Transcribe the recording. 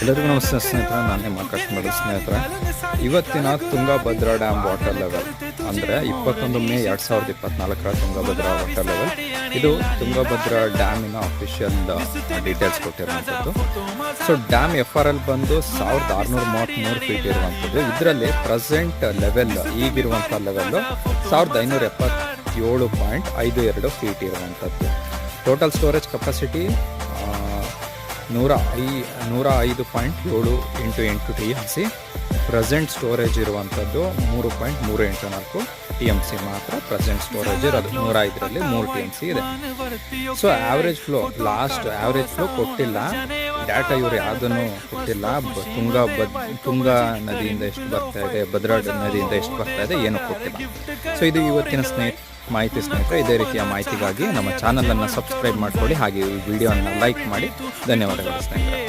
ಎಲ್ಲರಿಗೂ ನಮಸ್ತೆ ಸ್ನೇಹಿತರೆ, ನಾನು ನಿಮ್ಮ ಆಕಾಶ್ ಮಾಡಿ ಸ್ನೇಹಿತರೆ. ಇವತ್ತಿನ ತುಂಗಭದ್ರಾ ಡ್ಯಾಮ್ ವಾಟರ್ ಲೆವೆಲ್ ಅಂದರೆ 21 ಮೇ 2024 ತುಂಗಭದ್ರಾ ವಾಟರ್ ಲೆವೆಲ್. ಇದು ತುಂಗಭದ್ರಾ ಡ್ಯಾಮಿನ ಅಫಿಷಿಯಲ್ ಡೀಟೇಲ್ಸ್ ಕೊಟ್ಟಿರುವಂಥದ್ದು. ಸೊ ಡ್ಯಾಮ್ FRL ಬಂದು 1633 ಫೀಟ್ ಇರುವಂಥದ್ದು. ಇದರಲ್ಲಿ ಪ್ರೆಸೆಂಟ್ ಲೆವೆಲ್ ಈಗಿರುವಂಥ ಲೆವೆಲ್ಲು 1577.52 ಫೀಟ್ ಇರುವಂಥದ್ದು. Total storage capacity 105.7 into 8 TMC. Present storage ಇರುವಂಥದ್ದು 3.384 TMC ಮಾತ್ರ ಪ್ರೆಸೆಂಟ್ ಸ್ಟೋರೇಜ್ ಇರೋದು. 105ರಲ್ಲಿ 3 TMC ಇದೆ. So average flow, last average flow ಕೊಟ್ಟಿಲ್ಲ, ಡಾಟಾ ಇವರು ಯಾವುದನ್ನು ಕೊಟ್ಟಿಲ್ಲ. ತುಂಗಾ ನದಿಯಿಂದ ಎಷ್ಟು ಬರ್ತಾ ಇದೆ, ಭದ್ರಾ ನದಿಯಿಂದ ಎಷ್ಟು ಬರ್ತಾ ಇದೆ, ಏನೂ ಕೊಟ್ಟಿಲ್ಲ. ಸೊ ಇದು ಇವತ್ತಿನ ಮಾಹಿತಿ ಸ್ನೇಹಿತರೆ. ಇದೇ ರೀತಿಯ ಮಾಹಿತಿಗಾಗಿ ನಮ್ಮ ಚಾನಲನ್ನು ಸಬ್ಸ್ಕ್ರೈಬ್ ಮಾಡ್ಕೊಳ್ಳಿ, ಹಾಗೆ ಈ ವಿಡಿಯೋವನ್ನು ಲೈಕ್ ಮಾಡಿ. ಧನ್ಯವಾದಗಳು ಸ್ನೇಹಿತರೆ.